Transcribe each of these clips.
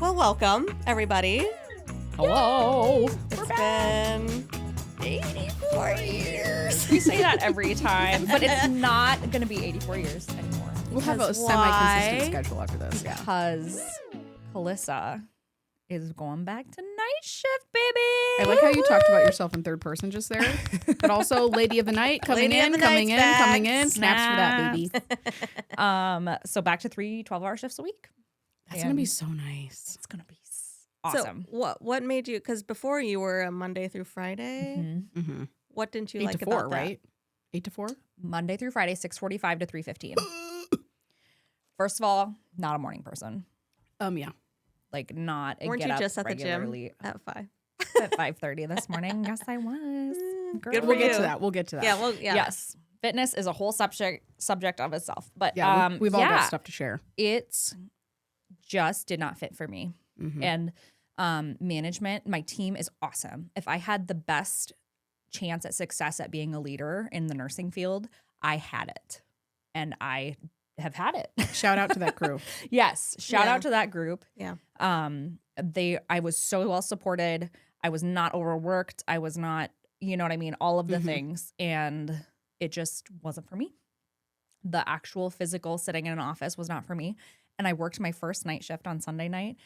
Well, welcome, everybody. Hello. It's been 84 years. We say that every time, but it's not going to be 84 years anymore. We'll have a Because semi-consistent why? schedule after this. Yeah. Because Calissa is going back to night shift, baby. I like how you talked about yourself in third person just there, but also Lady of the Night coming Lady of in, the coming in, Night's coming back. in. Snaps for that, baby. So back to 3 12-hour shifts a week. That's gonna be And so nice. It's going to be awesome. So, what made you? Because before you were a Monday through Friday. Mhm. Mm-hmm. What didn't you 8 like to 4, about that? right? 8 to 4. Monday through Friday, 6:45 to 3:15. First of all, not a morning person. Yeah. Like not a Weren't get you up just at the gym regularly at 5? at 5:30 this morning. Yes, I was. Good Girl. for We'll get you. to that. We'll get to that. Yeah. Well. Yeah. Yes. Fitness is a whole subject of itself. But Yeah. We've all yeah, got stuff to share. it just did not fit for me. Mhm. And management, my team is awesome. If I had the best chance at success at being a leader in the nursing field, I had it. And I have had it. Shout out to that crew. Yes. Shout Yeah. out to that group. Yeah. I was so well supported. I was not overworked. I was not, you know what I mean? All of the Mhm. things. And it just wasn't for me. The actual physical sitting in an office was not for me. And I worked my first night shift on Sunday night.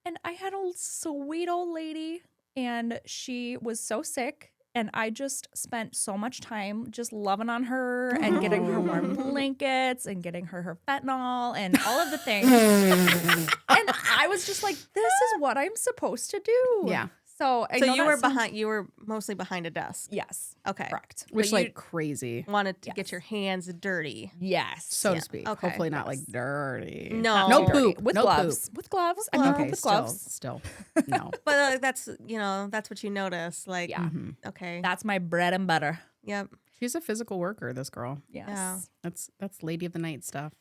And I had a sweet old lady, and she was so sick. And I just spent so much time just loving on her and getting her warm blankets and getting her fentanyl and all of the things. And I was just like, this is what I'm supposed to do. Yeah. So, I So know you that were sounds- behind. You were mostly behind a desk. Yes. Okay. Correct. Which, you- like, crazy, Wanted to Yes. get your hands dirty. Yes. so Yeah. to speak. Okay. Hopefully not, Yes. like, dirty. No. No Too dirty. poop. With No gloves. poop. With gloves. Well, Okay, with still. gloves. Still. No. But that's that's what you notice. Like, Yeah. Mhm. okay. That's my bread and butter. Yep. She's a physical worker, this girl. Yes. That's Lady of the Night stuff.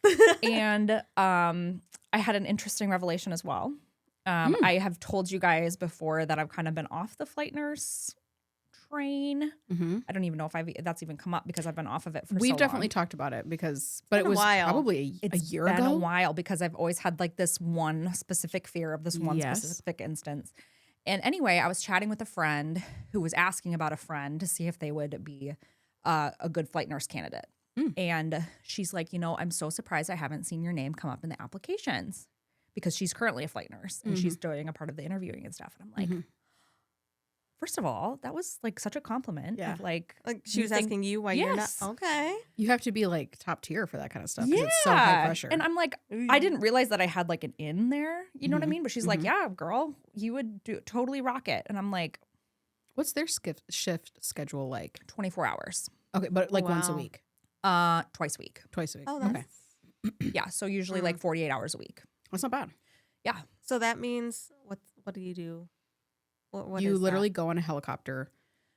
And I had an interesting revelation as well. I have told you guys before that I've kind of been off the flight nurse train. Mm-hmm. I don't even know if that's even come up because I've been off of it for We've so definitely long. talked about it but it been a was while. probably a It's year been ago. a while because I've always had like this one specific fear of this one Yes. specific instance. And anyway, I was chatting with a friend who was asking about a friend to see if they would be a good flight nurse candidate. Mm. And she's like, I'm so surprised I haven't seen your name come up in the applications because she's currently a flight nurse and she's doing a part of the interviewing and stuff. And I'm like, Mhm. first of all, that was like such a compliment. Yeah. Of like Like she you was think- asking you why Yes. you're not okay. You have to be like top tier for that kind of stuff because it's so high pressure. And I'm like, I didn't realize that I had like an in there. You know what I Mhm. mean? But she's like, yeah, girl, you would totally rock it. And I'm like, What's their shift schedule like? 24 hours, Okay, but like once a Wow. week, twice a week. twice a week. Oh, Okay, that's Yeah. So usually like 48 hours a week. that's not bad. Yeah. so that means what do you do? What You is literally that? go on a helicopter,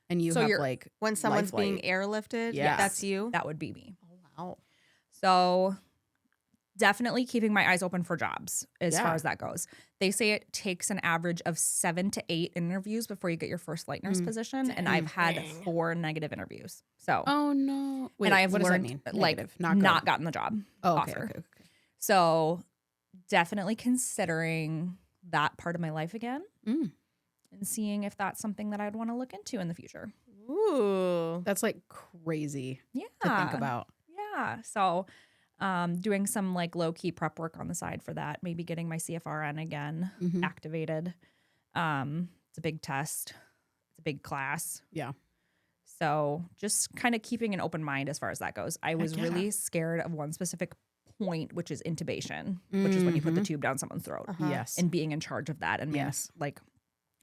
and you So have you're- like When someone's being flight. airlifted. Yes. That's you. That would be me. Oh wow. So definitely keeping my eyes open for jobs as Yeah. far as that goes. They say it takes an average of 7 to 8 interviews before you get your first flight nurse position. And I've had Dang. 4 negative interviews. So, oh no, wait, and I've what does that learned mean? like Negative, not, not good. gotten the job Oh, okay, offer. okay, okay. So definitely considering that part of my life again Mm. and seeing if that's something that I'd want to look into in the future. Ooh. That's like crazy Yeah. to think about. Yeah. So doing some like low key prep work on the side for that, maybe getting my CFRN again Mhm. activated. It's a big test. It's a big class. Yeah. So just kind of keeping an open mind as far as that goes. I was yeah. really scared of one specific point, which is intubation, which is when you put the tube down someone's throat Uh-huh. Yes, and being in charge of that and Yes. like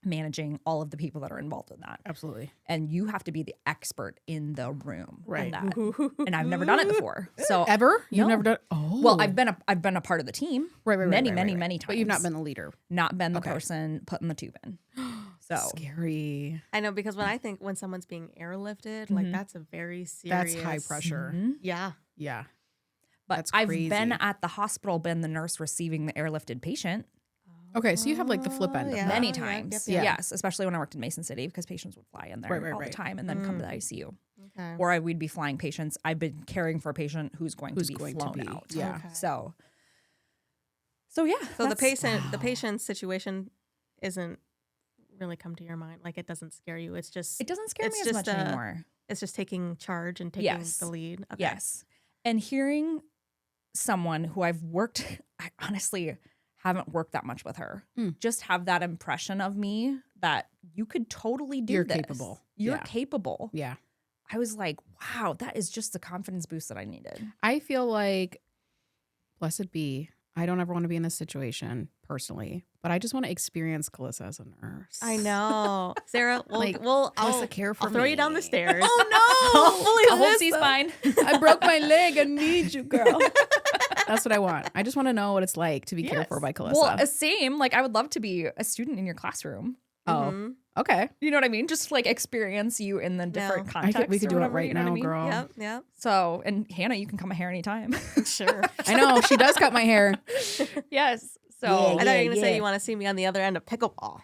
managing all of the people that are involved in that. absolutely. And you have to be the expert in the room Right. on that. And I've never done it before. So Ever? You've No. never done? Oh, well, I've been a part of the team right, many right, right. times. But you've not been the leader. not been the Okay. person putting the tube in. So Scary. I know because when someone's being airlifted, like that's a very serious. That's high pressure. Mhm. Yeah. Yeah. But That's I've crazy. been at the hospital, been the nurse receiving the airlifted patient Okay, so you have like the flip end of yeah. that. many Yep, times. yep, yep. Yes, especially when I worked in Mason City because patients would fly in there Right, all the right. time and then come to the ICU. Okay. Or we'd be flying patients. I've been caring for a patient who's going Who's to be going to flown be- out. yeah. Okay. So So yeah. So the that's- patient's situation isn't really come to your mind. Like it doesn't scare you. It's just It doesn't scare me it's as just much anymore. it's just taking charge and taking Yes. the lead. Okay. Yes. And hearing someone who I've worked, I honestly haven't worked that much with her, Mm. just have that impression of me that you could totally do You're this. capable. You're Yeah. capable. Yeah. I was like, wow, that is just the confidence boost that I needed. I feel like, blessed be, I don't ever want to be in this situation personally, but I just want to experience Calissa as a nurse. I know, Sarah. Like, I'll Calissa, care for I'll throw you down the me. stairs. Oh Hopefully I hope this, she's fine. I broke my leg. I need you, girl. That's what I want. I just want to know what it's like to be cared for Yes. by Calissa. Well, same. Like, I would love to be a student in your classroom. Oh, Mhm. okay. You know what I mean? Just like experience you in the different contexts. We could or do it whatever, right you know what now, I mean? girl. Yep. Yep. So, and Hannah, you can cut my hair anytime. Sure. I know. She does cut my hair. Yes. So, Yeah, I thought you were gonna yeah. say you want to see me on the other end of pickleball.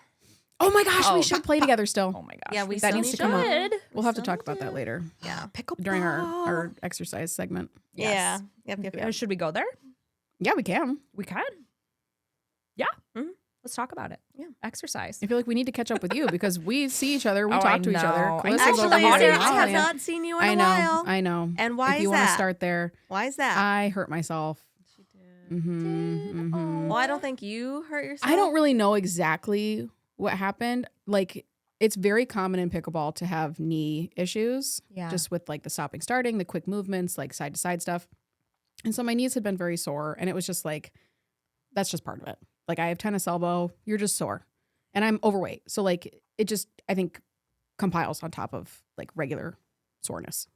Oh my gosh, Oh. we should play together still. oh my gosh. Yeah, we That still needs need to come up. should. We'll have to still talk about that later Yeah. Pickleball. during our exercise segment. Yeah. Yep. Yep. Yep. Should we go there? Yeah, we can. We can. Yeah. Mhm. Let's talk about it. Yeah. Exercise. I feel like we need to catch up with you because we see each other, we Oh, I talk to each other. know. I Calissa's know. over Actually, here Sarah, I now, have yeah. not seen you in I a know. while. I know. And why if is you want to that? start there, Why is that? I hurt myself. She did. Mm-hmm, mm-hmm. Well, I don't think you hurt yourself. I don't really know exactly what happened. Like, it's very common in pickleball to have knee issues, Yeah. just with like the stopping, starting, the quick movements, like side to side stuff. And so my knees had been very sore, and it was just like, that's just part of it. Like, I have tennis elbow, you're just sore, and I'm overweight. So like, it just, I think, compiles on top of like regular soreness.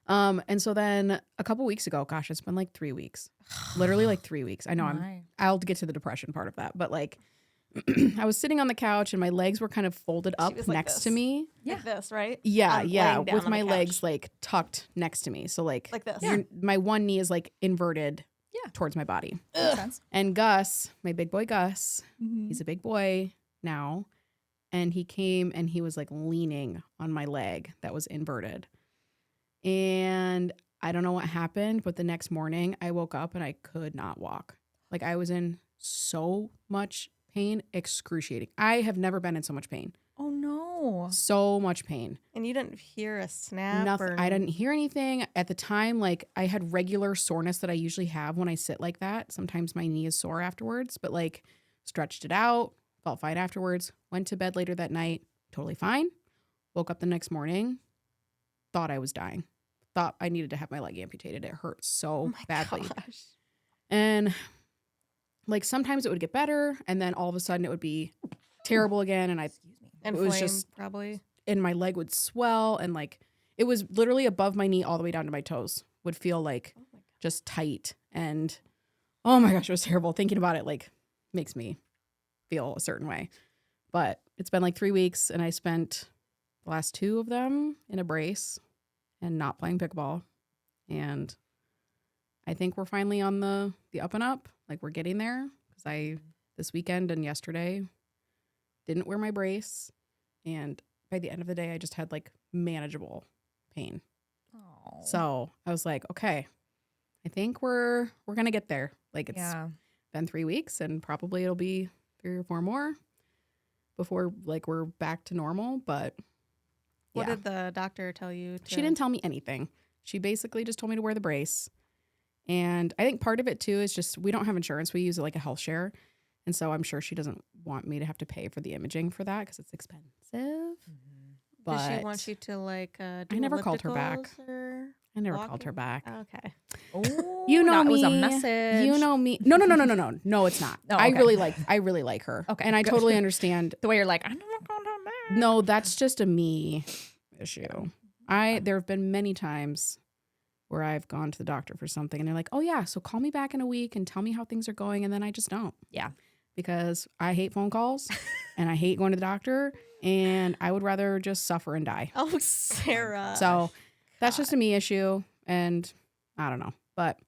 And so then a couple weeks ago, gosh, it's been like 3 weeks, literally like 3 weeks. I know I'll get to the depression part of that, but like I was sitting on the couch and my legs were kind of folded up was like next to this. me. Like this, right? Yeah, I'm yeah, laying down with on the my couch. legs like tucked next to me. So like Like this. my one knee is like inverted Yeah. towards my body. Makes sense. And Gus, my big boy Gus, Mm-hmm. he's a big boy now, and he came and he was like leaning on my leg that was inverted. And I don't know what happened, but the next morning I woke up and I could not walk. Like, I was in so much pain, excruciating. I have never been in so much pain. Oh no. So much pain. And you didn't hear a snap. Nothing. Or... I didn't hear anything at the time. Like, I had regular soreness that I usually have when I sit like that. Sometimes my knee is sore afterwards, but like stretched it out, felt fine afterwards. Went to bed later that night, totally fine. Woke up the next morning, thought I was dying. Thought I needed to have my leg amputated. It hurt so Oh my badly. gosh. And like sometimes it would get better, and then all of a sudden it would be terrible again. And Excuse me. And It was flame, just- probably. and my leg would swell, and like it was literally above my knee all the way down to my toes. Would feel like Oh my God. just tight, and oh my gosh, it was terrible. Thinking about it like makes me feel a certain way. But it's been like 3 weeks, and I spent the last 2 of them in a brace and not playing pickleball. And I think we're finally on the up and up. Like, we're getting there, because I this weekend and yesterday didn't wear my brace, and by the end of the day I just had like manageable pain. Oh. So I was like, okay, I think we're gonna get there. Like, it's yeah. been 3 weeks, and probably it'll be 3 or 4 more before like we're back to normal. But What yeah, did the doctor tell you? she didn't tell me anything. She basically just told me to wear the brace. And I think part of it too is just, we don't have insurance. We use it like a health share. And so I'm sure she doesn't want me to have to pay for the imaging for that, because it's expensive. But Did she want you to like do I never called her back. ellipticals or I never walking? called her back. Okay. Oh, You know that me. was a message. You know me. No, no, it's not. Oh, I okay. really like her. Okay, And I good. totally understand. The way you're like, I'm not going to that. No, that's just a me issue. There have been many times where I've gone to the doctor for something, and they're like, "Oh yeah, so call me back in a week and tell me how things are going," and then I just don't. Yeah. Because I hate phone calls and I hate going to the doctor, and I would rather just suffer and die. Oh, Sarah. So that's just a me issue, and I don't know. But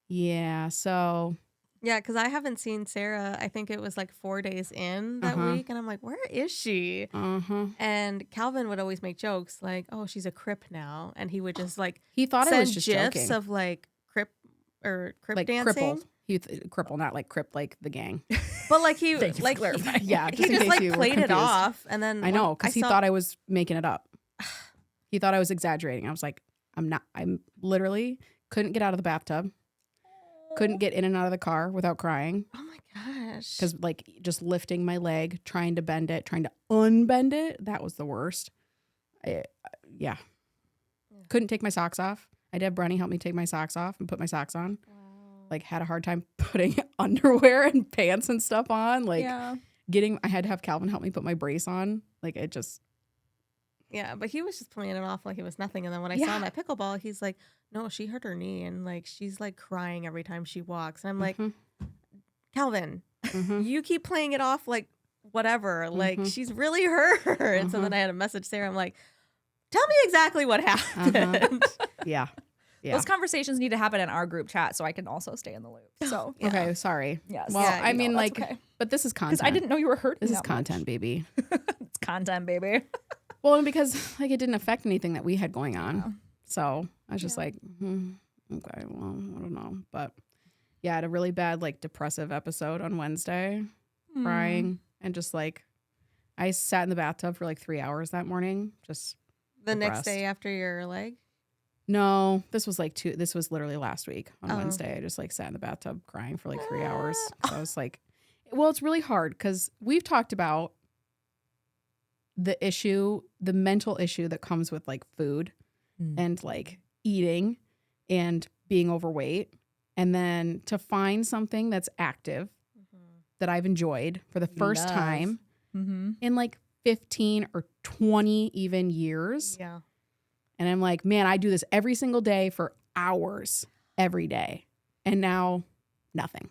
yeah, so yeah, because I haven't seen Sarah. I think it was like 4 days in that Uh-huh. week, and I'm like, where is she? And Calvin would always make jokes like, "Oh, she's a crip now," and he would just like he thought I send was just gifs joking. of like crip Like dancing. crippled. Cripple, not like Crip, like the gang. But like he, Thank you for like clarifying. Yeah, he just in just case like you were played it confused. off, and then I know, when because he saw- thought I was making it up. He thought I was exaggerating. I was like, I'm not. I'm literally couldn't get out of the bathtub. Couldn't get in and out of the car without crying. Oh my gosh! Because like just lifting my leg, trying to bend it, trying to unbend it, that was the worst. Yeah. Couldn't take my socks off. I did have Brenny help me take my socks off and put my socks on. Wow. Like had a hard time putting underwear and pants and stuff on. Like Yeah. I had to have Calvin help me put my brace on. Like it just, Yeah, but he was just playing it off like it was nothing. And then when I saw him at pickleball, he's like, "No, she hurt her knee, and like she's like crying every time she walks." And I'm like, mhm, Calvin, mhm. you keep playing it off like whatever, like Mhm. she's really hurt. And so then I had a message Sarah. I'm like, "Tell me exactly what happened." Yeah. Yeah. Those conversations need to happen in our group chat so I can also stay in the loop. So Yeah. Okay, sorry. yes. Well, Yeah, I you mean, know, like, that's okay. but this is content. Because I didn't know you were hurting. This is that much. content, baby. It's content, baby. Well, and because like it didn't affect anything that we had going on, Yeah. so I was just like, okay, well, I don't know, but yeah, I had a really bad like depressive episode on Wednesday, crying and just like I sat in the bathtub for like 3 hours that morning. Just The next depressed. day after your leg. no, this was like this was literally last week on Oh. Wednesday. I just like sat in the bathtub crying for like 3 hours. So I was like, well, it's really hard because we've talked about the mental issue that comes with like food and like eating and being overweight. And then to find something that's active that I've enjoyed for the first Love. time Mm-hmm. in like 15 or 20 even years. Yeah. And I'm like, man, I do this every single day for hours every day. And now nothing.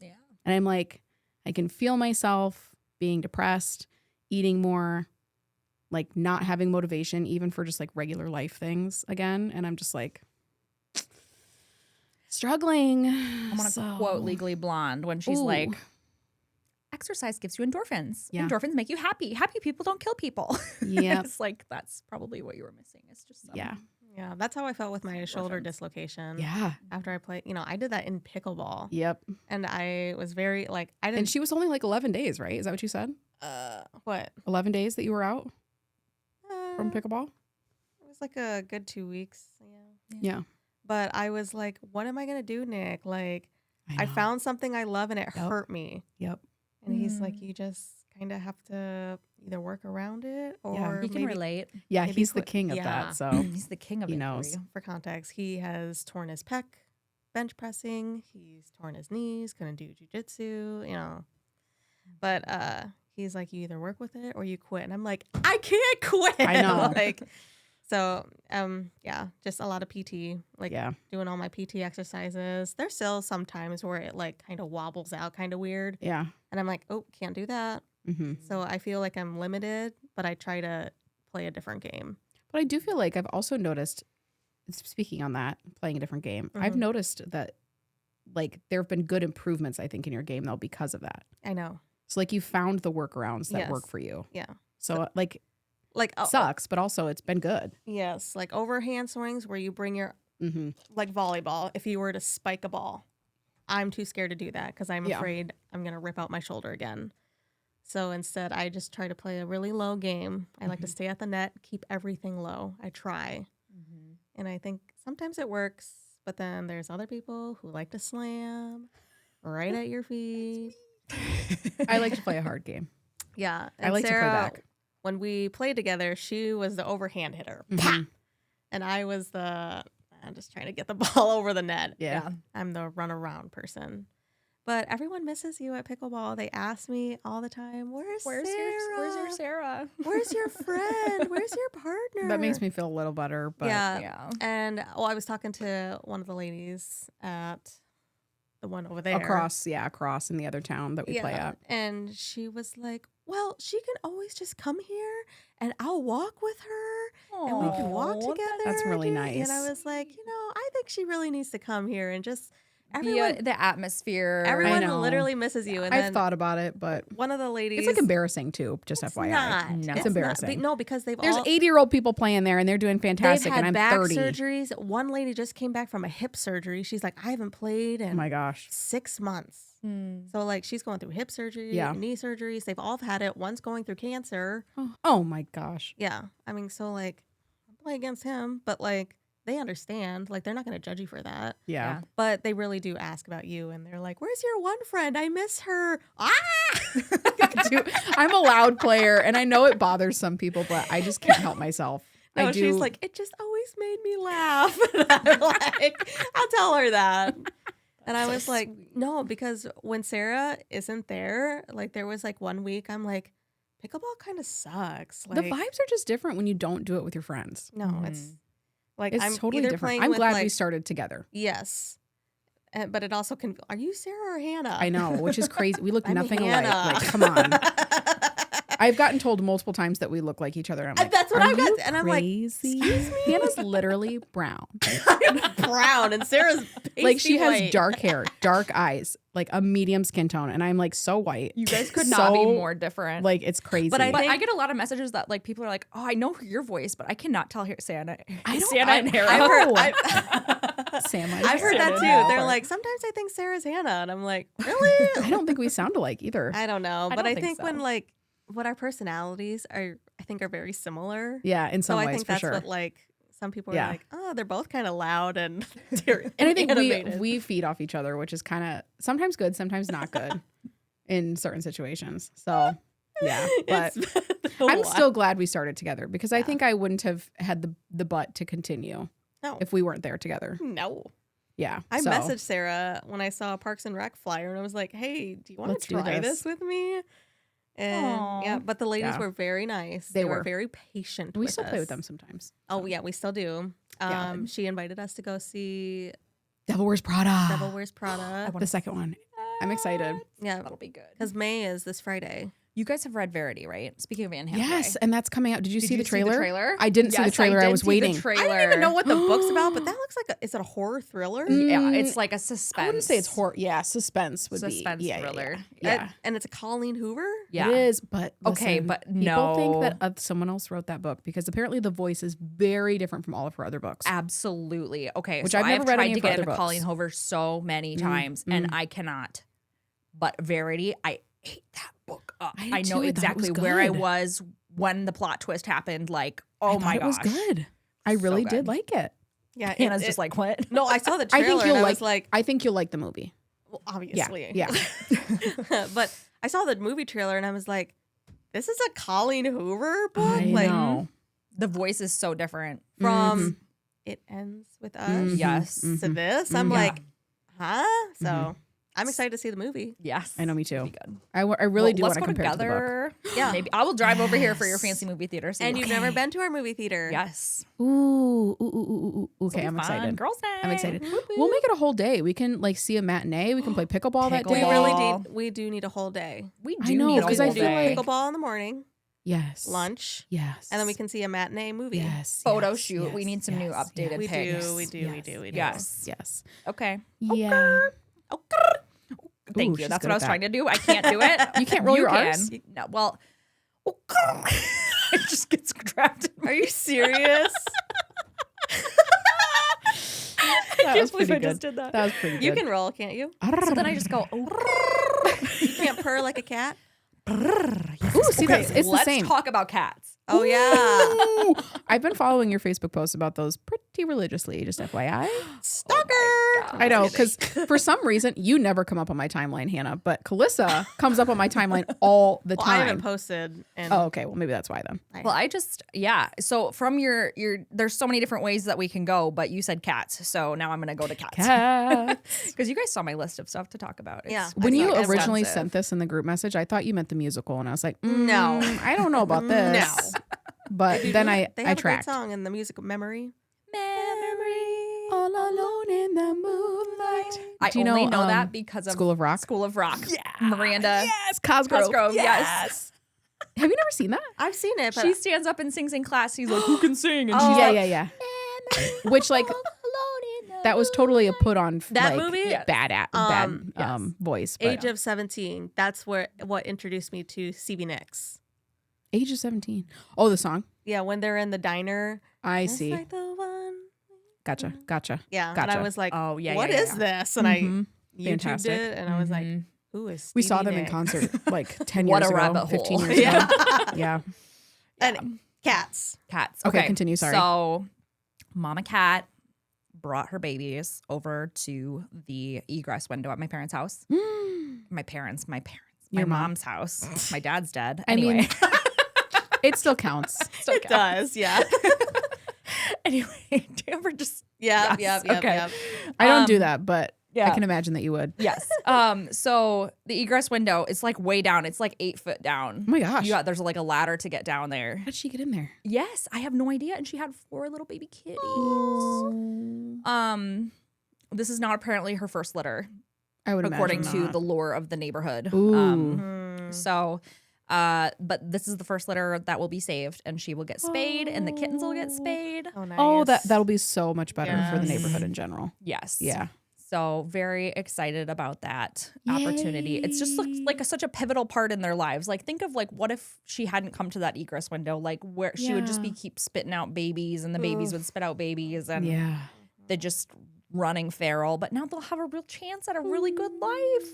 Yeah. And I'm like, I can feel myself being depressed, eating more, like not having motivation, even for just like regular life things again. And I'm just like struggling. I'm going to quote Legally Blonde when she's like, Ooh. exercise gives you endorphins. Yeah. Endorphins make you happy. Happy people don't kill people. Yep. It's like, that's probably what you were missing. It's just some Yeah. Yeah. That's how I felt with my shoulder Endorphins. dislocation. Yeah. After I played, I did that in pickleball. Yep. And I was very like, I And didn't. she was only like 11 days, right? Is that what you said? What? 11 days that you were out from It pickleball? was like a good 2 weeks. Yeah. Yeah. But I was like, what am I going to do, Nick? Like, I know. found something I love and it Yep. hurt me. Yep. And he's like, Mm. you just kind of have to either work around it or Yeah. He can maybe relate. Yeah. maybe He's the quit. king of Yeah. that. So He's the king of He it. knows. For you. For context, he has torn his pec bench pressing. He's torn his knees, couldn't do jujitsu, But he's like, you either work with it or you quit. And I'm like, I can't quit. I know. like, so, yeah, just a lot of PT, like yeah. doing all my PT exercises. There's still sometimes where it like kind of wobbles out kind of weird. Yeah. And I'm like, oh, can't do that. Mm-hmm. So I feel like I'm limited, but I try to play a different game. But I do feel like I've also noticed, speaking on that, playing a different game, I've Mhm. noticed that like there have been good improvements, I think, in your game though because of that. I know. So like you found the workarounds that Yes. work for you. Yeah. So like Like, sucks, but also it's been good. yes, like overhand swings where you bring your, Mm-hmm. like volleyball, if you were to spike a ball. I'm too scared to do that because I'm Yeah. afraid I'm going to rip out my shoulder again. So instead, I just try to play a really low game. I like to stay at the net, keep everything low. I try. And I think sometimes it works, but then there's other people who like to slam right at your feet. I like to play a hard game. Yeah. I like to play back. When we played together, she was the overhand hitter. Mhm. And I was I'm just trying to get the ball over the net. Yeah. I'm the run around person. But everyone misses you at pickleball. They ask me all the time, where's Sarah? Where's your Sarah? Where's your friend? Where's your partner? That makes me feel a little better. But yeah. Yeah. And I was talking to one of the ladies at the one over there. across in the other town that we play at. And she was like, well, she can always just come here and I'll walk with her and we can walk Aw, together. That's really nice. And I was like, I think she really needs to come here and just everyone, the atmosphere. everyone know. literally misses you. And I've then thought about it, but one of the ladies, it's like embarrassing too. Just it's FYI, not. No. It's It's not. embarrassing. No, because they've there's all 80-year-old people playing there, and they're doing they've fantastic, had and I'm back 30. surgeries. One lady just came back from a hip surgery. She's like, I haven't played Oh in my gosh. 6 months. Hmm. So like she's going through hip surgery, Yeah. knee surgeries. They've all had it. One's going through cancer. Oh my gosh. Yeah. I mean, so like I play against him, but like they understand. Like they're not going to judge you for that. Yeah. But they really do ask about you and they're like, where's your one friend? I miss her. Ah! Dude, I'm a loud player, and I know it bothers some people, but I just can't help myself. No, I do. she's like, it just always made me laugh. And I'm like, I'll tell her that. And I was like, no, because when Sarah isn't there, like there was like 1 week, I'm like, pickleball kind of sucks. the Like, vibes are just different when you don't do it with your friends. no, it's like It's I'm totally either different. playing I'm with glad we like, started together. yes, but it also can. Are you Sarah or Hannah? I know, which is crazy. We look I'm nothing Hannah. alike. Like, come on. I've gotten told multiple times that we look like each other. I'm like, That's what are I've got, you and I'm like, crazy? excuse me? Hannah's literally brown. I'm brown, and Sarah's Like she pasty has white. dark hair, dark eyes, like a medium skin tone, and I'm like so white. You guys could not be So, more different. Like it's crazy. But I but think- I get a lot of messages that like people are like, "Oh, I know your voice, but I cannot tell here Santa, I don't- Santa and Hera." I've heard, Oh. I've, Sam, I've heard that Sarah too. and They're Hannah. like, sometimes I think Sarah's Hannah, and I'm like, really? I don't think we sound alike either. I don't know, I but don't I think think so. when like what our personalities are, I think are very similar. Yeah, in some So I ways think for that's sure. what like some people Yeah. are like, oh, they're both kind of loud and And I think animated. we feed off each other, which is kind of sometimes good, sometimes not good in certain situations. So yeah, but It's been a I'm while. still glad we started together because I Yeah. think I wouldn't have had the butt to continue no, if we weren't there together. no. Yeah, I so, messaged Sarah when I saw a Parks and Rec flyer, and I was like, "Hey, do you want Let's to do try this. this with me?" And yeah, Aw. but the ladies Yeah. were very nice. They They were were. very patient. We with still play with us. them sometimes. Oh yeah, we still do. Yeah. She invited us to go see Devil Wears Prada. Devil Wears Prada. The second one. I'm excited. Yeah, That'll be good. because May is this Friday. You guys have read Verity, right? Speaking of Anne Hathaway. Yes, and that's coming out. Did you see the trailer? trailer? I didn't see the Yes, trailer. I did was see the waiting. trailer. I don't even know what the book's about, but that looks like is it a horror thriller? Yeah, Mm, it's like a suspense. I wouldn't say it's horror. Yeah, suspense would Suspense be. Yeah, thriller. Yeah. And it's a Colleen Hoover. Yeah. It is, but Okay, listen, but people think no. that someone else wrote that book because apparently the voice is very different from all of her other books. Absolutely. Okay. Which so I've never I've read tried any to of her get other into books. Colleen Hoover so many times, and I cannot. But Verity, I ate that book up. I did I know too. I thought it exactly was where I good. was when the plot twist happened. Like, I oh thought my it gosh, was good. I So really good. did like it. Yeah, Hannah's just like, what? no. I saw the I trailer. think you'll and I like. was like, I think you'll like the movie. well, obviously, Yeah. but I saw the movie trailer and I was like, this is a Colleen Hoover book. I like know. The voice is so different. from It Ends with Us Mhm, Yes. to mhm. this. I'm Mhm. like, huh? So Mhm. I'm excited to see the movie. Yes, I know, me too. Be good. I really do Let's want to go compare it to the book. together. Yeah. Maybe I will drive over here for your Yes. fancy movie theater. So And you you've can- never been to our movie theater. Yes. Okay, It'll I'm be fun. excited. Girls' night. I'm excited. Whoop, We'll whoop. make it a whole day. We can like see a matinee. We can play pickleball that We day. Pickleball. really do need a whole day. We I do know, need a 'cause whole I feel day. like- Pickleball in the morning, Yes. lunch, Yes. and then we can see a matinee movie. Yes. Photo yes, shoot. We yes, need some new yes, updated yes, We pics. do, we do, we do, we do. Yes. Yes. Okay. Yeah. Thank Ooh, you. she's That's good what I at was that. trying to do. I can't do it. You can't roll your can. R's? No. Well, it just gets trapped. Are you serious? That was pretty I good. just did that. That was pretty good. You can roll, can't you? So then I just go, oh. You can't purr like a cat. Ooh, see, Okay, that's it's the let's same. talk about cats. Oh yeah, Ooh, I've been following your Facebook posts about those pretty religiously, just FYI. stalker. I know, because for some reason, you never come up on my timeline, Hannah, but Calissa comes up on my timeline all the Well, I haven't time. posted. And Oh, okay. Well, maybe that's why then. Well, I just, yeah. So from your, there's so many different ways that we can go, but you said cats. So now I'm going to go to cats. Cat. Because you guys saw my list of stuff to talk about. Yeah. When I you saw it. originally Expensive. sent this in the group message, I thought you meant the musical, and I was like, No. I don't know about this. No. But They then do- I they have a great tracked. song in the music Memory. All alone in the moonlight. I Do you only know, know that because of School of Rock? School of Rock. Yeah. Miranda. Yes, Cosgrove. Cosgrove, yes. Have you never seen that? I've seen it, but She stands up and sings in class. He's like, who can sing? And Oh. she's Yeah, like, yeah, yeah. Which like That was totally a put on That like, movie? Yes. bad Yes. voice. But, Age of 17. That's what introduced me to Stevie Nicks. age of 17. Oh, the song. Yeah, when they're in the diner. I Just see. like the one. Gotcha. Yeah, and Gotcha. I was like, Oh, yeah, what yeah, is yeah. this? And Mhm. I YouTubed Fantastic. it, and I was like, Mhm. who is We Stevie saw them in Nicks? concert like 10 What years a ago, rabbit 15 hole. years ago. Yeah. Yeah. And cats. Cats. Okay, continue, sorry. So, Mama Cat brought her babies over to the egress window at my parents' house. My parents. My Your mom. mom's house. My dad's dead. I Anyway. mean, it still counts. Still It counts. does, yeah. Anyway, do you ever just Yep, Yes, yep. okay. I don't do Um, that, but yeah. I can imagine that you would. Yes. So the egress window is like way down. It's like 8 foot down. Oh my gosh. There's like a ladder to get down there. How did she get in there? Yes, I have no idea. And she had 4 little baby kitties. This is not apparently her first litter, I would according imagine to not. the lore of the neighborhood. Ooh. So, but this is the first litter that will be saved, and she will get spayed, and the kittens will get spayed. Oh, nice. Oh, that'll be so much better for the Yes. neighborhood in general. Yes. Yeah. So very excited about that opportunity. It's just like such a pivotal part in their lives. Like think of like what if she hadn't come to that egress window, like where she would just be Yeah. keep spitting out babies, and the babies would spit out babies, and Yeah. they're just running feral. But now they'll have a real chance at a really good life.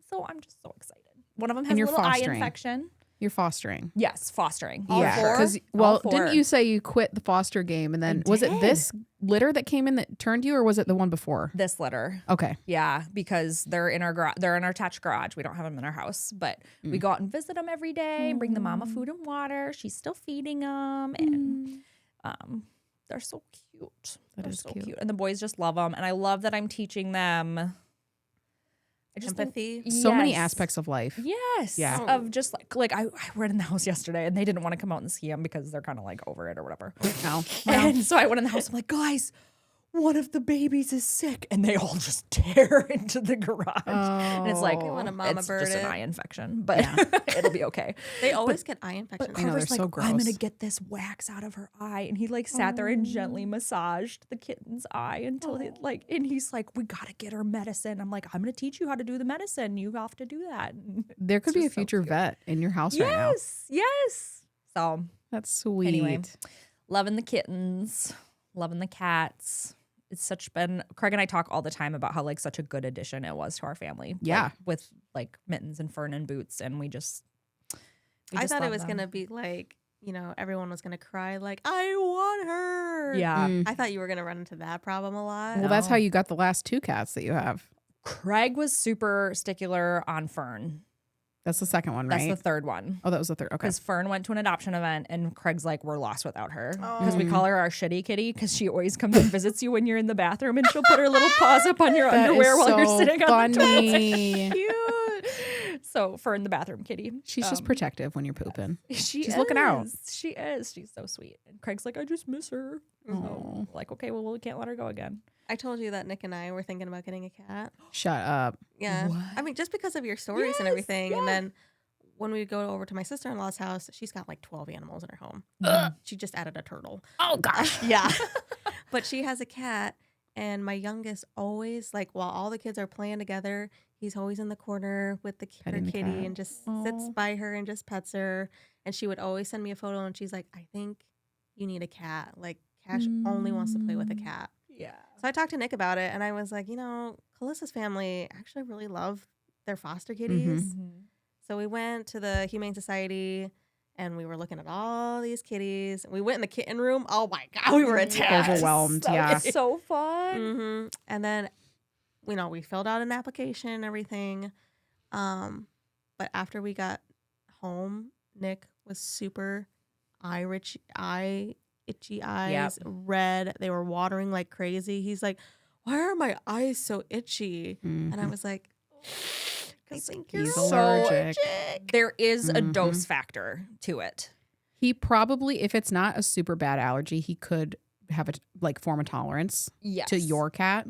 So I'm just so excited. One of them has And a you're little eye fostering. infection. You're fostering. Yes, fostering. All yeah. four? Because All didn't 4. you say you quit the foster game and then was it did. this litter that came in that turned you, or was it the one before? This litter? Okay. Yeah, because they're in our garage. They're in our attached garage. We don't have them in our house, but we go out and visit them every day. Bring the mama food and water. She's still feeding them, and they're so cute. That They're is so cute. and the boys just love them. And I love that I'm teaching them. I just Empathy. So many Yes. aspects of life. Yes. Yeah. Of just like I went in the house yesterday, and they didn't want to come out and see them because they're kind of like over it or whatever. No. And so I went in the house. I'm like, guys, one of the babies is sick, and they all just tear into the garage. And it's like, They wanna mama it's bird just an it. eye infection, but it'll be okay. They always get eye infections. But I know, Carver's they're like, so I'm gonna gross. get this wax out of her eye, and he like sat there and gently massaged the kitten's eye until he like, and he's like, we gotta get her medicine. I'm like, I'm gonna teach you how to do the medicine. You have to do that. There could It's be a just so future cute. vet in your house right now. Yes. So That's sweet. Anyway. loving the kittens, loving the cats. It's Craig and I talk all the time about how like such a good addition it was to our family. Yeah. Like, with like Mittens and Fern and Boots, and we just I thought it love was them. gonna be like, everyone was gonna cry like, I want her. Yeah. Mm. I thought you were gonna run into that problem a lot. Well, that's No. how you got the last 2 cats that you have. Craig was super stickler on Fern. That's the second one, That's right? the third one. Oh, that was the third. Okay. Because Fern went to an adoption event, and Craig's like, we're lost without her. Oh. Because we call her our shitty kitty, because she always comes and visits you when you're in the bathroom, and she'll put her little paws up on your That is underwear while you're so sitting on the toilet. funny. Cute. So Fern, the bathroom kitty. She's just protective when you're pooping. She's looking out. She is. She's so sweet. And Craig's like, I just miss her. So, Aw. like, okay, well, we can't let her go again. I told you that Nick and I were thinking about getting a cat. Shut up. Yeah. What? I mean, just because of your stories and Yes, everything. yeah. And then when we go over to my sister-in-law's house, she's got like 12 animals in her home. She just added a turtle. Oh gosh. Yeah. But she has a cat, and my youngest always, like, while all the kids are playing together, he's always in the corner with her Petting the kitty cat. and just sits Aw. by her and just pets her. And she would always send me a photo, and she's like, I think you need a cat. Like, Cash only wants to play with a cat. Yeah. So I talked to Nick about it, and I was like, Kalissa's family actually really love their foster kitties. So we went to the Humane Society, and we were looking at all these kitties. We went in the kitten room. Oh my God, we were attached. Overwhelmed. Yeah. It's so fun. Mm-hmm. And then, we filled out an application and everything. But after we got home, Nick was super itchy eyes, red. They were watering like crazy. He's like, why are my eyes so itchy? And I was like, I think you're He's allergic. There is a Mhm. dose factor to it. He probably, if it's not a super bad allergy, he could have form a tolerance Yes. to your cat.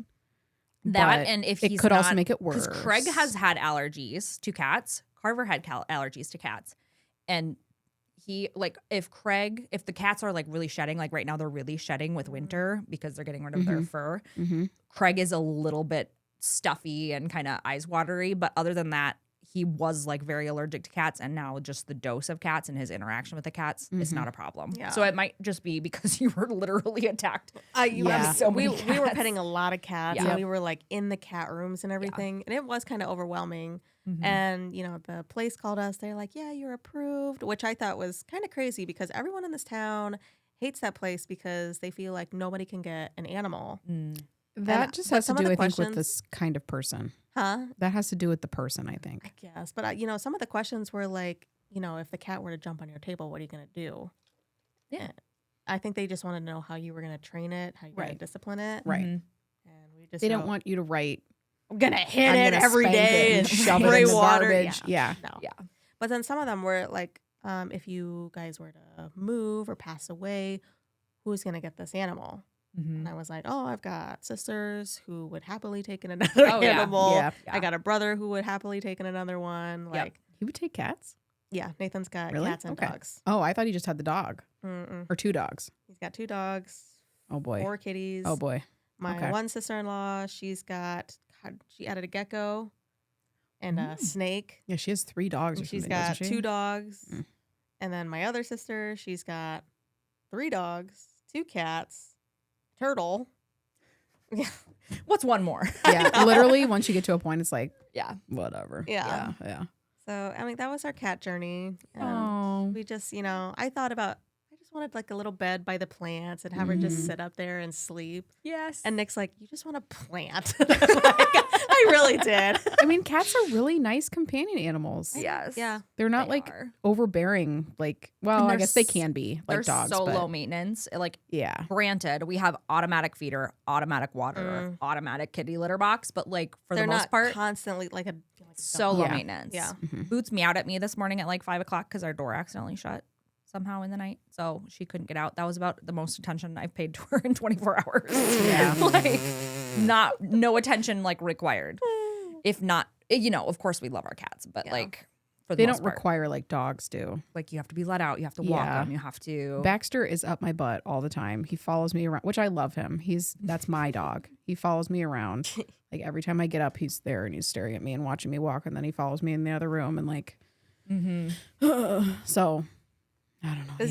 That, but and if it he's could also not- make it 'cause worse. Craig has had allergies to cats. Carver had allergies to cats. And if the cats are like really shedding, like right now they're really shedding with winter because they're getting rid of their fur. Mm-hmm. Craig is a little bit stuffy and kind of eyes watery, but other than that, he was like very allergic to cats, and now just the dose of cats and his interaction with the cats is not a problem. Yeah. So it might just be because you were literally attacked. Yeah. So we many were cats. petting a lot of cats, Yeah. and we were like in the cat rooms and everything, and it was kind of overwhelming. And the place called us. They're like, "Yeah, you're approved," which I thought was kind of crazy because everyone in this town hates that place because they feel like nobody can get an animal. That And- just but has to some of do, the I think, with questions- this kind of person. Huh? That has to do with the person, I think. I guess. But, some of the questions were like, if the cat were to jump on your table, what are you going to do? Yeah. I think they just want to know how you were going to train it, how you're going to Right. discipline it. Right. And we just They don't wrote, want you to write, I'm going to hit I'm it gonna every spank day it and and shove it spray in the water. garbage. Yeah. No. Yeah. But then some of them were like, if you guys were to move or pass away, who's going to get this animal? And I was like, oh, I've got sisters who would happily take in another Oh, yeah. animal. Yeah. I got a brother who would happily take in another one. Yep. Like, He would take cats? yeah, Nathan's got Really? cats and Okay. dogs. Oh, I thought he just had the dog Mm-mm. or 2 dogs. He's got 2 dogs, Oh, boy. 4 kitties. Oh, boy. My okay. one sister-in-law, she added a gecko and a snake. Yeah, she has 3 dogs or And she's something, got doesn't she? 2 dogs. Mm. And then my other sister, she's got 3 dogs, 2 cats, turtle. Yeah. What's one more? Yeah, literally, once you get to a point, it's like, Yeah. whatever. Yeah. Yeah. So, that was our cat journey. And Oh. we just, I just wanted like a little bed by the plants and have her just sit up there and sleep. Yes. And Nick's like, you just want a plant. I really did. I mean, cats are really nice companion animals. yes. Yeah. They're not They like are. overbearing. Like, well, And I they're guess they s- can be They're like dogs. so but low maintenance. Like, yeah. granted, we have automatic feeder, automatic water, automatic kitty litter box, but like for They're the most not part, constantly like a so low Yeah. maintenance. Yeah. Boots meowed at me this morning at like 5 o'clock because our door accidentally shut somehow in the night. So she couldn't get out. That was about the most attention I've paid to her in 24 hours. Yeah. Like, no attention like required. If not, of course we love our cats, but Yeah. like for the They most don't part, require like dogs do. like you have to be let out. You have to walk Yeah. them. You have to. Baxter is up my butt all the time. He follows me around, which I love him. That's my dog. He follows me around. Like every time I get up, he's there and he's staring at me and watching me walk, and then he follows me in the other room and like. So, I don't know. Does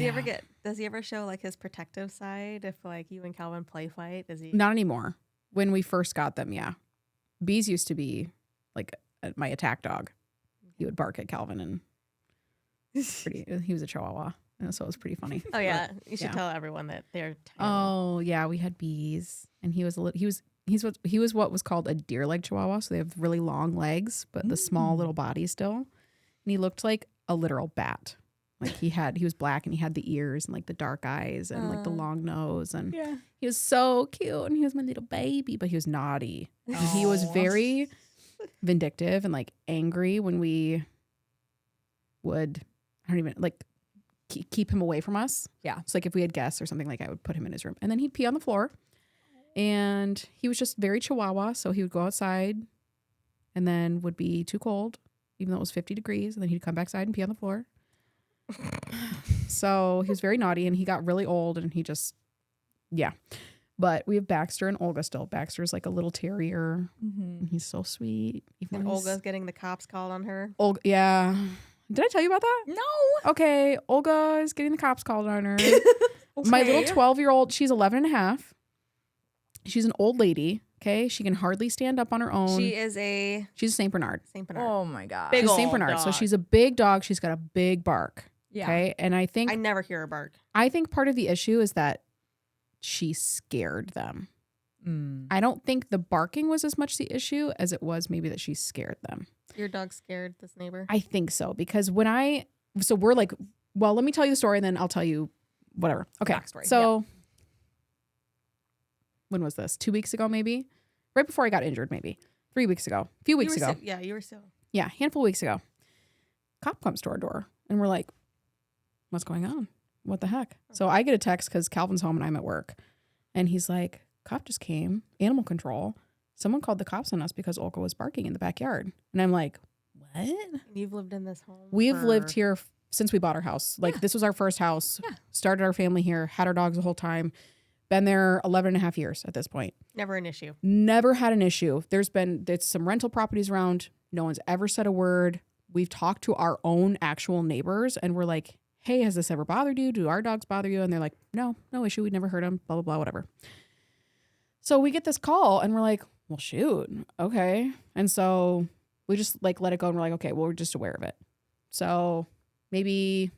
he ever show like his protective side if like you and Calvin play fight? Does he? Not anymore. When we first got them, yeah. Bees used to be like my attack dog. He would bark at Calvin, and he was a Chihuahua, and so it was pretty funny. Oh yeah, you should yeah. tell everyone that they're tiny. Oh yeah, we had bees, and he was what was called a deer-leg Chihuahua. So they have really long legs, but the small little body still. And he looked like a literal bat. Like he was black, and he had the ears and like the dark eyes and like the long nose, and Yeah. he was so cute, and he was my little baby, but he was naughty. And he was very vindictive and like angry when we would, I don't even like keep him away from us. Yeah. So like if we had guests or something, like I would put him in his room, and then he'd pee on the floor. And he was just very Chihuahua, so he would go outside, and then would be too cold, even though it was 50 degrees, and then he'd come back inside and pee on the floor. So he was very naughty, and he got really old, and he just, yeah. But we have Baxter and Olga still. Baxter's like a little terrier, and he's so sweet. Even And though he's- Olga's getting the cops called on her. Olga, yeah. Did I tell you about that? No. Okay, Olga is getting the cops called on her. My little 12-year-old, she's 11 and a half. She's an old lady, okay? She can hardly stand up on her own. She is a She's a St. Bernard. Saint Bernard. Oh my god. Big She's a St. old Bernard. So dog. she's a big dog. She's got a big bark, Yeah. okay? And I think I never hear her bark. part of the issue is that she scared them. I don't think the barking was as much the issue as it was maybe that she scared them. Your dog scared this neighbor. I think so, because so we're like, well, let me tell you the story and then I'll tell you whatever. Okay. Backstory, So when was this? 2 weeks ago, maybe? Right before I got injured, maybe. 3 weeks ago. A few weeks ago. Yeah, you were still. Yeah, handful of weeks ago. Cop comes to our door and we're like, what's going on? What the heck? So I get a text because Calvin's home and I'm at work. And he's like, cop just came, animal control. Someone called the cops on us because Olga was barking in the backyard. And I'm like, what? You've lived in this home. We've for- lived here since we bought our house. Like, Yeah. this was our first house. Yeah. Started our family here, had our dogs the whole time. Been there 11 and a half years at this point. Never an issue. Never had an issue. There's some rental properties around. No one's ever said a word. We've talked to our own actual neighbors and we're like, hey, has this ever bothered you? Do our dogs bother you? And they're like, no issue. We'd never heard them, blah, blah, blah, whatever. So we get this call and we're like, well, shoot. Okay. And so we just like let it go and we're like, okay, well, we're just aware of it. So maybe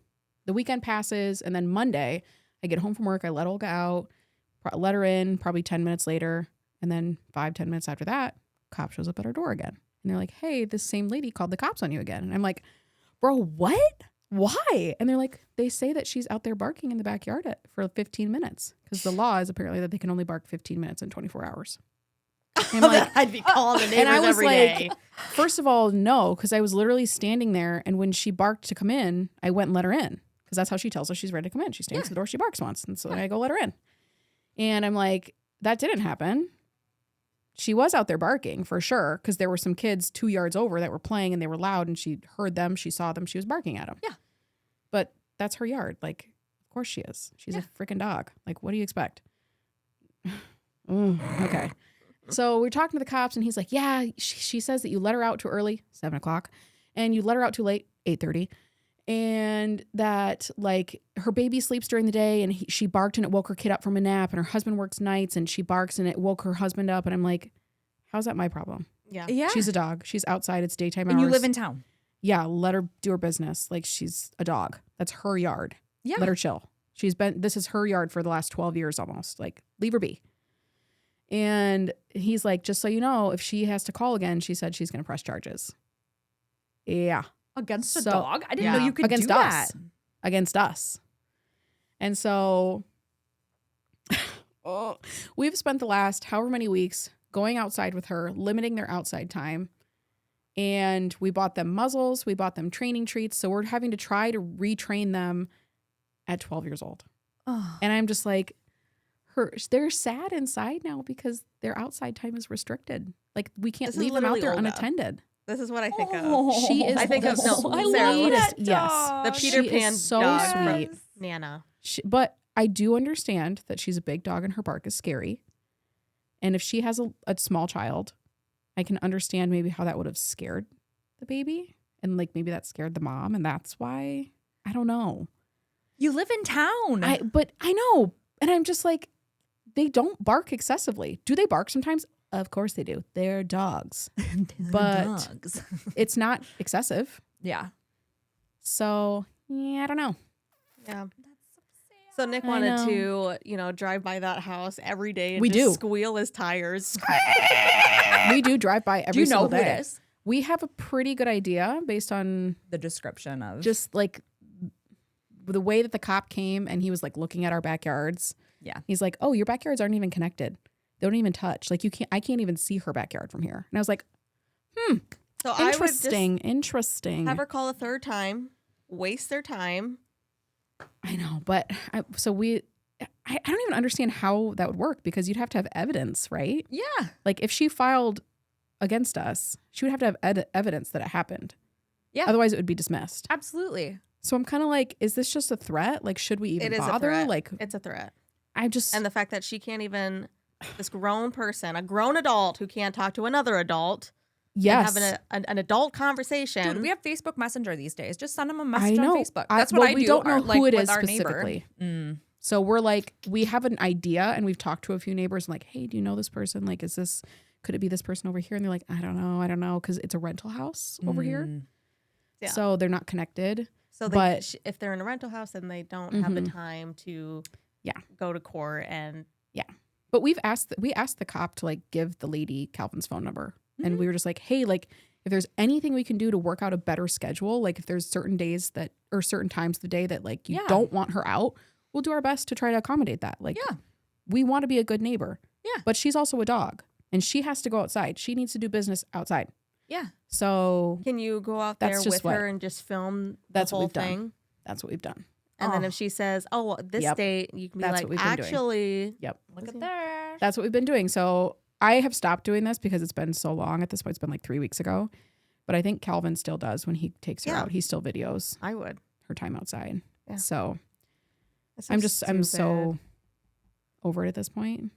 the weekend passes and then Monday I get home from work. I let Olga out, let her in probably 10 minutes later. And then 5-10 minutes after that, cop shows up at our door again. And they're like, hey, this same lady called the cops on you again. And I'm like, bro, what? Why? And they're like, they say that she's out there barking in the backyard for 15 minutes because the law is apparently that they can only bark 15 minutes in 24 hours. And I'm like, I'd be calling the neighbors and I was every like, day. first of all, no, because I was literally standing there. And when she barked to come in, I went and let her in because that's how she tells us she's ready to come in. She stands at the door, she barks once. And so I go let her in. And I'm like, that didn't happen. She was out there barking for sure because there were some kids 2 yards over that were playing and they were loud and she heard them. She saw them. She was barking at them. Yeah. But that's her yard. Like, of course she is. She's a freaking dog. Like, what do you expect? Okay. So we're talking to the cops and he's like, yeah, she says that you let her out too early, 7 o'clock, and you let her out too late, 8:30. And that like her baby sleeps during the day and she barked and it woke her kid up from a nap and her husband works nights and she barks and it woke her husband up. And I'm like, how's that my problem? Yeah. Yeah. She's a dog. She's outside. It's daytime and hours. you live in town. Yeah. Let her do her business. Like she's a dog. That's her yard. Yeah. Let her chill. This is her yard for the last 12 years almost. Like leave her be. And he's like, just so you know, if she has to call again, she said she's going to press charges. Yeah. Against a So- dog? I didn't Yeah. know you could Against do us. that. Against us. And so we've spent the last however many weeks going outside with her, limiting their outside time. And we bought them muzzles. We bought them training treats. So we're having to try to retrain them at 12 years old. Oh. And I'm just like, they're sad inside now because their outside time is restricted. Like we can't This is leave them out literally there Olga. unattended. This is what I think of. She is I think the of- no, I Sarah. love that Yes. dog. The Peter She is Pan so dog sweet. from Nana. But I do understand that she's a big dog and her bark is scary. And if she has a small child, I can understand maybe how that would have scared the baby. And like maybe that scared the mom. And that's why, I don't know. You live in town. But I know. And I'm just like, they don't bark excessively. Do they bark sometimes? Of course they do. They're dogs. but- dogs. It's not excessive. Yeah. So, yeah, I don't know. Yeah. So Nick I wanted know. to, drive by that house every day and We just do. squeal his tires. We do drive by every Do you know single who day. it is? We have a pretty good idea based on The description of just like the way that the cop came and he was like looking at our backyards. Yeah. He's like, oh, your backyards aren't even connected. They don't even touch. Like I can't even see her backyard from here. And I was like, So I would just interesting. have her call a third time, waste their time. I know, but I don't even understand how that would work because you'd have to have evidence, right? Yeah. Like if she filed against us, she would have to have evidence that it happened. Yeah. Otherwise it would be dismissed. Absolutely. So I'm kind of like, is this just a threat? Like, should we even It is a bother? threat. Like, It's a threat. I just, And the fact that she can't even, this grown person, a grown adult who can't talk to another adult, yes. and having an adult conversation. Dude, we have Facebook Messenger these days. Just send them a I message know. on Facebook. That's what well, I do. we don't know like, who it with is our neighbor. specifically. Mm. So we're like, we have an idea and we've talked to a few neighbors and like, hey, do you know this person? Like, could it be this person over here? And they're like, I don't know. Because it's a rental house over here. Mm. Yeah. So they're not connected. So they, but- if they're in a rental house, then they don't have the Mhm. time to Yeah. go to court and But we asked the cop to like give the lady Calvin's phone number. Mm-hmm. And we were just like, hey, like if there's anything we can do to work out a better schedule, like if there's certain days that or certain times of the day that like you Yeah. don't want her out, we'll do our best to try to accommodate that. Like Yeah. we want to be a good neighbor. Yeah. But she's also a dog and she has to go outside. She needs to do business outside. Yeah. So can you go out That's there just with her what- and just film the that's what whole we've done. thing? that's what we've done. And then Oh. if she says, "Oh, well, this Yep. date," you can be That's like, what we've been doing. "Actually, Yep. Look at there. That's what we've been doing. So I have stopped doing this because it's been so long at this point. It's been like 3 weeks ago. But I think Calvin still does when he takes her Yeah. out. He still videos I would." her time outside. Yeah. So That's I'm stupid. so over it at this point.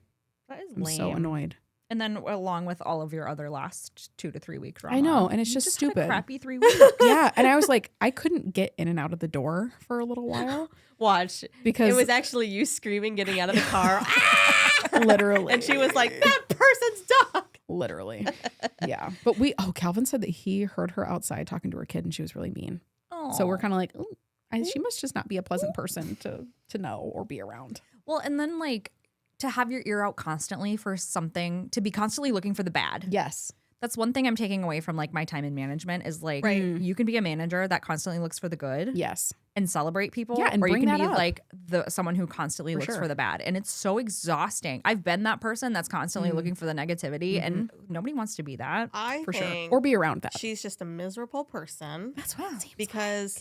That is I'm lame. so annoyed. And then along with all of your other last 2 to 3 week drama. I know, and it's You just had a stupid. crappy 3 weeks. Yeah, and I was like, I couldn't get in and out of the door for a little while Watch. because It was actually you screaming, getting out of the car. literally, And she was like, that person's dog. literally, yeah. But Calvin said that he heard her outside talking to her kid, and she was really mean. So we're kind of like, she must just not be a pleasant person to know or be around. Well, and then like to have your ear out constantly for something, to be constantly looking for the bad. Yes. That's one thing I'm taking away from like my time in management is like Right. you can be a manager that constantly looks for the good Yes. and celebrate people. Yeah, and or you bring can that be up. like someone who constantly For looks sure. for the bad. And it's so exhausting. I've been that person that's constantly looking for the negativity and nobody wants to be that. I For sure. think Or be around that. she's just a miserable person That's what it seems because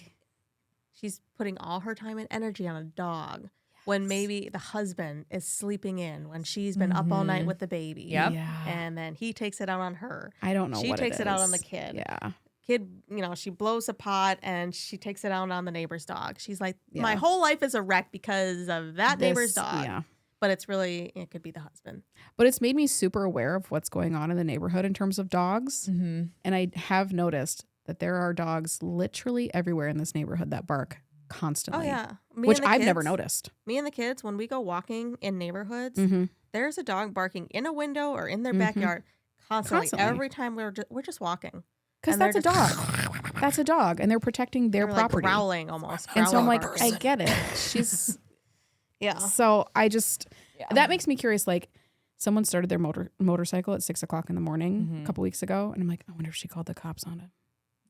she's putting all her time and energy on a dog when maybe the husband is sleeping in when she's been up all night with the baby. Yep. Yeah. And then he takes it out on her. I don't know She what takes it out on the is. kid. Yeah. Kid, she blows a pot and she takes it out on the neighbor's dog. She's like, my Yeah. whole life is a wreck because of that neighbor's This- dog. Yeah. But it could be the husband. But it's made me super aware of what's going on in the neighborhood in terms of dogs. Mm-hmm. And I have noticed that there are dogs literally everywhere in this neighborhood that bark Oh, constantly. yeah. Me Which and the I've never kids- noticed. Me and the kids, when we go walking in neighborhoods, Mm-hmm. there's a dog barking in a window or in their Mhm. backyard constantly. Constantly. Every time we're just walking. Because And they're that's a just- dog. That's a dog. And they're protecting their They're, like, property. growling almost. And so I'm growling like, barking. I get it. She's yeah. so I just Yeah. that makes me curious. Like someone started their motorcycle at 6 o'clock in the morning Mhm. a couple weeks ago. And I'm like, I wonder if she called the cops on it.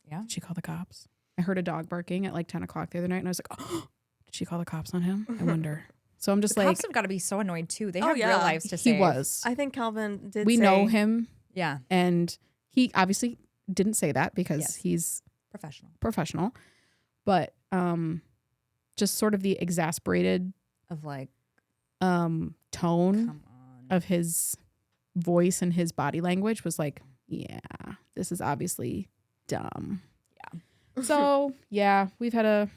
Yeah. Did she call the cops? I heard a dog barking at like 10 o'clock the other night. And I was like, oh, did she call the cops on him? I wonder. So I'm just The like, cops have got to be so annoyed too. They Oh, have yeah. real lives to he save. was. I think Calvin did We say, know him. Yeah. And he obviously didn't say that because Yes. he's Professional. professional. But just sort of the exasperated Of like, tone come on. of his voice and his body language was like, yeah, this is obviously dumb. Yeah. So, yeah, we've had a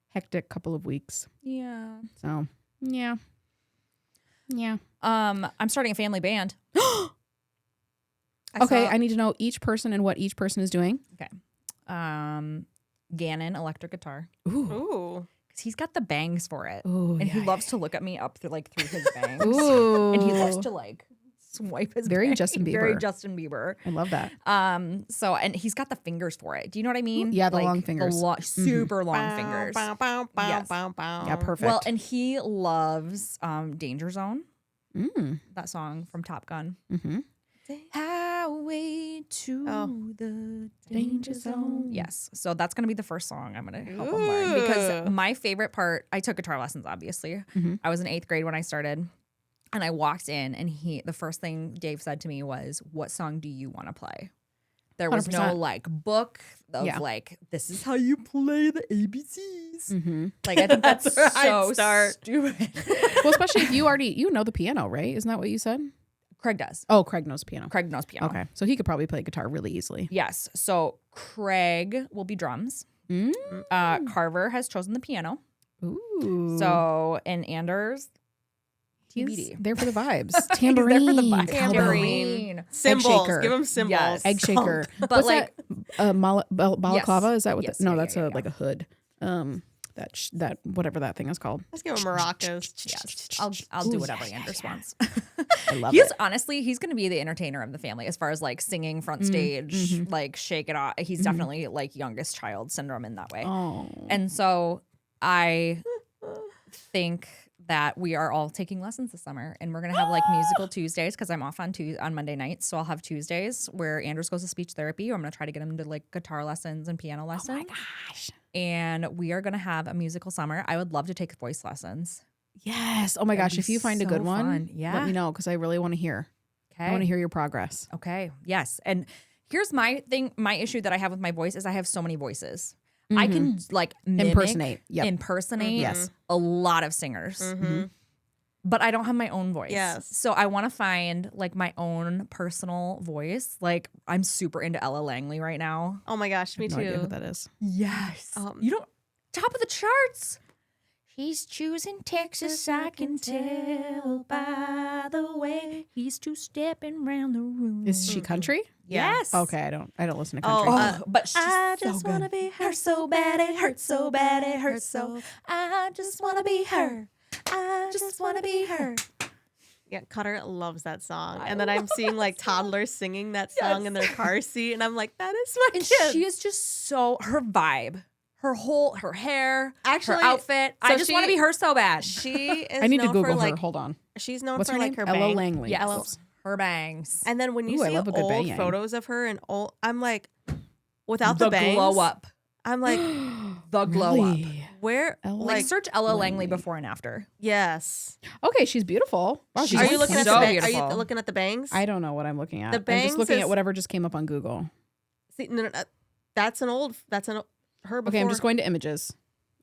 hectic couple of weeks. Yeah. So, yeah. Yeah. I'm starting a family band. Okay, saw- I need to know each person and what each person is doing. Gannon electric guitar Ooh. Ooh. because he's got the bangs for it, Ooh, and he yeah, loves to look at me up through his bangs. Ooh. And he loves to like swipe his Very bangs. Justin Very Bieber. Justin Bieber. I love that. So and he's got the fingers for it. Do you know what I mean? Yeah, the Like, long fingers. Super long Bow, fingers. Bow, bow, bow, Yes. bow, bow. Yeah, perfect. Well, and he loves Danger Zone, Mm. that song from Top Gun. Mm-hmm. Highway to Oh. the Danger zone. Yes. So that's going to be the first song I'm going to help him learn because Ooh. my favorite part, I took guitar lessons, obviously. Mhm. I was in 8th grade when I started. And I walked in and the first thing Dave said to me was, what song do you want to play? There was no 100%. like book of Yeah. like, this is how you play the ABCs. Mm-hmm. Like, I think that's That's where I'd so start. stupid. Well, especially if you know the piano, right? Isn't that what you said? Craig does. Oh, Craig knows piano. Craig knows piano. Okay, so he could probably play guitar really easily. Yes. So Craig will be drums. Mm. Carver has chosen the piano. Ooh. So, and Anders, he's TBD. there for the vibes. He's Tambourine. there for the vibe. cowbell. Tambourine. Symbols. shaker. Give him symbols. Yes. Egg shaker. But What's like, that? Balaclava? Is that what? Yes. No, Yeah, that's yeah, a yeah. like a hood. That whatever that thing is called. Let's give him maracas. yes, I'll do whatever Anders wants. I love He's it. honestly, he's going to be the entertainer of the family as far as like singing front stage, like shake it off. He's definitely like youngest child syndrome in that way. Oh. And so I think that we are all taking lessons this summer and we're going to have like musical Tuesdays because I'm off on Monday nights. So I'll have Tuesdays where Anders goes to speech therapy or I'm going to try to get him to like guitar lessons and piano lessons. Gosh. And we are going to have a musical summer. I would love to take voice lessons. Yes. Oh my That'd gosh. be If you find a so good one, fun. let Yeah. me know because I really want to hear. Okay. I want to hear your progress. Okay. Yes. And here's my thing. My issue that I have with my voice is I have so many voices. I can like mimic, Impersonate. Yep. impersonate Yes. a lot of singers, Mm-hmm. but I don't have my own voice. Yes. So I want to find like my own personal voice. Like I'm super into Ella Langley right now. Oh my gosh, me No idea too. who that is. Yes. Um, You don't. top of the charts. He's choosing Texas, I can tell by the way he's two-stepping round the room. Is she country? Yeah. Yes. Okay, I don't listen to country. But she's I so just want to good. be her so bad, it hurts so bad, it hurts so. I just want to be her. I just want to be her. Yeah, Cutter loves that song. And then I'm seeing like toddlers singing that song in their car seat. And I'm like, that is my And kid. she is just so, her vibe, her hair, Actually, her outfit. I so just want to be her so bad. She is I need to known Google for her. like, Hold on. she's known What's for her like name? her Ella bang. Langley. Yes. Oops. Her bangs. And then when you Ooh, I see love a good old banging. photos of her and old, I'm like, without the, the bangs, glow up. I'm like, The glow up. Really? where? Ella Like, Like, search Ella Langley Langley. before and after. yes. Okay, she's beautiful. Wow, She's Are on you looking at so the Cancer. Are you beautiful. looking at the bangs? I don't know what I'm looking at. The I'm bangs just looking is- at whatever just came up on Google. See, no, that's an old. That's her before. Okay, I'm just going to images.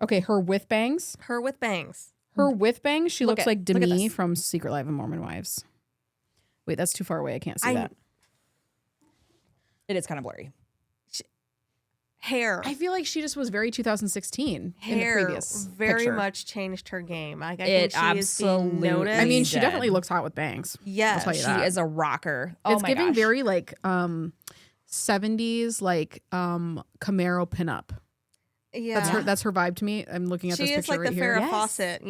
Okay, her with bangs. Her with bangs. Her with bangs. She Look looks at- like look at Demi this. from Secret Life of Mormon Wives. Wait, that's too far away. I can't see that. It is kind of blurry. Hair. I feel like she just was very 2016 in the Hair previous very picture. much changed her game. Like, I It think she is being absolutely noticed. I mean, she did. definitely looks hot with bangs. yes. tell you She that. is a rocker. Oh It's my giving gosh. very like 70s like Camaro pinup. Yeah. That's her vibe to me. I'm looking at she this is picture like right the here. Farrah Yes. Fawcett,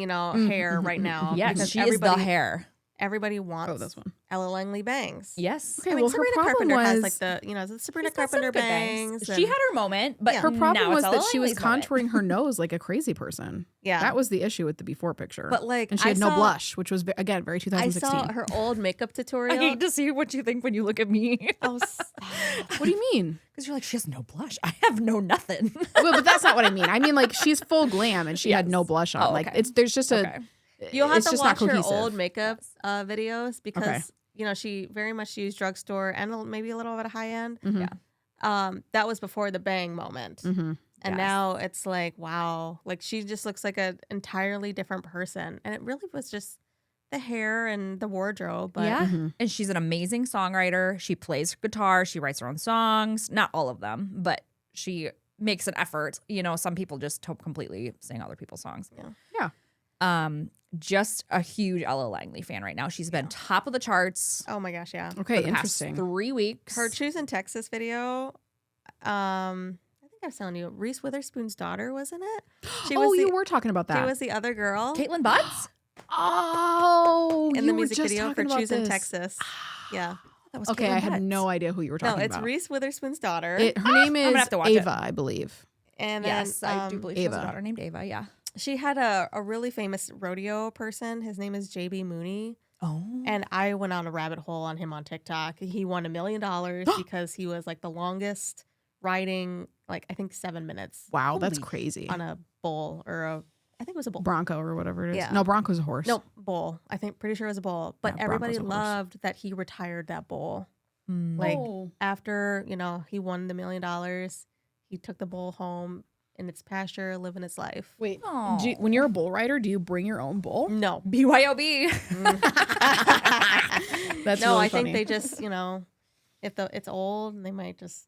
hair right now. Yes, because she is the everybody- hair. Everybody wants Oh, this one. Ella Langley bangs. Yes. Okay, I mean, well, her Sabrina problem Carpenter has was like the Sabrina She's got some Carpenter good bangs. She and- had her moment, but Yeah. her problem now was it's that she was Ella Langley's moment. contouring her nose like a crazy person. yeah. That was the issue with the before picture. But like, and she I had no saw- blush, which was again very I 2016. saw her old makeup I tutorial. hate to see what you think when you look at me. Oh, What do you mean? Because you're like, she has no blush. I have no nothing. Well, but that's not what I mean. I mean like she's full glam and she had no Yes. blush on. Oh, like okay. there's just a Okay. You'll have it's to just watch not her cohesive. old makeup videos because Okay. she very much used drugstore and maybe a little bit of high end. Mhm. Yeah. That was before the bang moment, Mhm. and Yes. now it's like wow, like she just looks like an entirely different person, and it really was just the hair and the wardrobe. But Yeah. Mhm. And she's an amazing songwriter. She plays guitar. She writes her own songs. Not all of them, but she makes an effort. Some people just completely sing other people's songs. Yeah. Just a huge Ella Langley fan right now. She's been top of the charts oh my gosh, yeah, Okay, for the past interesting. 3 weeks. her choosing Texas video. I think I was telling you, Reese Witherspoon's daughter was in it. She Oh, was you the, were talking about that. She was the other girl Caitlin Butts? Oh, in you the were music just video for talking about choosing this. Texas. Yeah. That was Okay, Caitlin I had Butts. no idea who you were No, talking it's about. Reese Witherspoon's daughter. Her name is gonna have to watch it. Ava, I believe. and then Yes, I do believe she has a Ava. daughter named Ava. Yeah. she had a really famous rodeo person. His name is JB Mooney. Oh. And I went on a rabbit hole on him on TikTok. He won $1 million because he was like the longest riding, like I think 7 minutes Wow, that's Holy- crazy. on a bull I think it was a bull. Bronco or whatever it is. Yeah. No, Bronco's a horse. No, bull. I think pretty sure it was a bull. But Yeah, everybody Bronco's a horse. loved that he retired that bull. Mm. Like Oh. after, he won the $1 million, he took the bull home in its pasture, living its life. Wait, Aw. when you're a bull rider, do you bring your own bull? No. BYOB. That's no, really I funny. think they just, if it's old, they might just.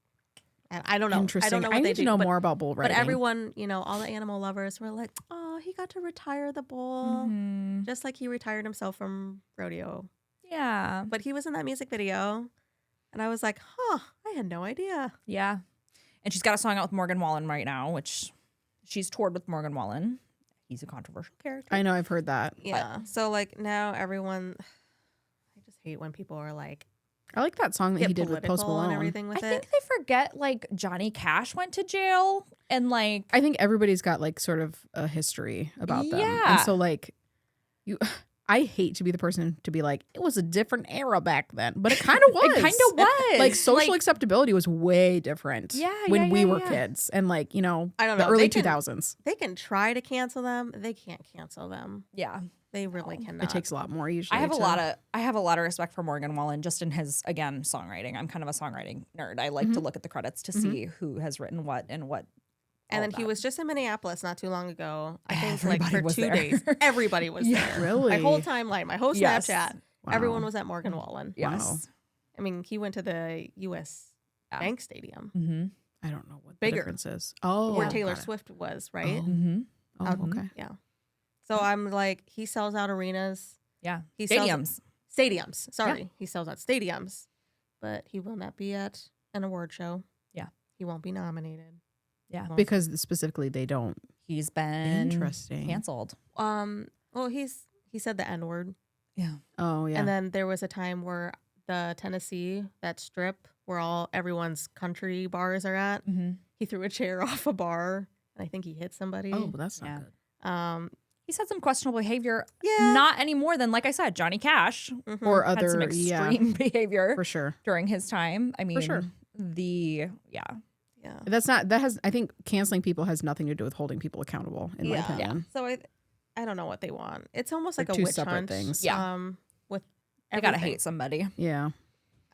I don't know. Interesting. I don't know what I they need to do, know but, more about bull riding. But everyone, all the animal lovers were like, "Oh, he got to retire the bull, Mhm. just like he retired himself from rodeo." Yeah. But he was in that music video, and I was like, "Huh, I had no idea." Yeah. And she's got a song out with Morgan Wallen right now, which she's toured with Morgan Wallen. He's a controversial character. I know, I've heard that. Yeah. So like now everyone, I just hate when people are like I like that song that get he did with political Post Malone. and everything with I it. think they forget like Johnny Cash went to jail and like I think everybody's got like sort of a history about them. Yeah. And so like I hate to be the person to be like, it was a different era back then. But it kind of was. it kind of was Like social acceptability was way different Yeah, when yeah, we yeah, were yeah. kids. And like, I don't the know. early They can- 2000s. They can try to cancel them. They can't cancel them. Yeah. They really cannot. It takes a lot more usually. I have to- a lot of respect for Morgan Wallen just in his again songwriting. I'm kind of a songwriting nerd. I like to look at the credits to see who has written what and what. And all then of he that. was just in Minneapolis not too long ago. I think Everybody like for was 2 there. days. Everybody was Yeah. there. Really? My whole timeline, my whole Yes. Snapchat. Wow. Everyone was at Morgan Wallen. Yes. I mean, he went to the U.S. Yeah. Bank Stadium. Mm-hmm. I don't know what Bigger. the difference is. Oh, where got Taylor it. Swift was, right? Oh. Mm-hmm. Oh, Out- okay. Yeah. So I'm like, he sells out arenas. Yeah. He sells Stadiums. Sorry. He sells out stadiums, but he will not be at an award show. Yeah. He won't be nominated. Yeah. Won't- Because specifically they don't. He's been Interesting. canceled. well, he said the N word. Yeah. Oh, yeah. And then there was a time where the Tennessee, that strip where everyone's country bars are at, Mm-hmm. he threw a chair off a bar and I think he hit somebody. oh, that's not Yeah. good. He's had some questionable behavior. Yeah. Not any more than, like I said, Johnny Cash Mhm. Or had some other, yeah, extreme behavior for sure. during his time. I mean, sure. yeah. That's not, that has, I think canceling people has nothing to do with holding people accountable, in my Yeah. opinion. So I don't know what they want. It's almost They're like a two witch separate hunt. things. Yeah. With I gotta everything. hate somebody. Yeah.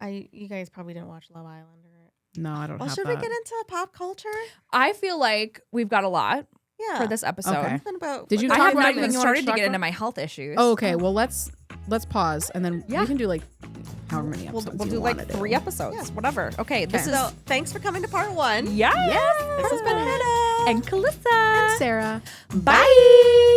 You guys probably didn't watch Love Island, or No, I don't well, have should that. we get into pop culture? I feel like we've got a lot Yeah. for this episode. Okay. Something about Did you I talk have about not anything even you wanted started to to talk get about? into my health issues. Oh, okay. Well, let's pause and then Yeah. we can do like however many We'll, episodes we'll you do wanna like do. 3 episodes, Yeah. whatever. Okay, this is So thanks for coming to part 1. yes. This has been Hannah. And Calissa. Sarah. Bye.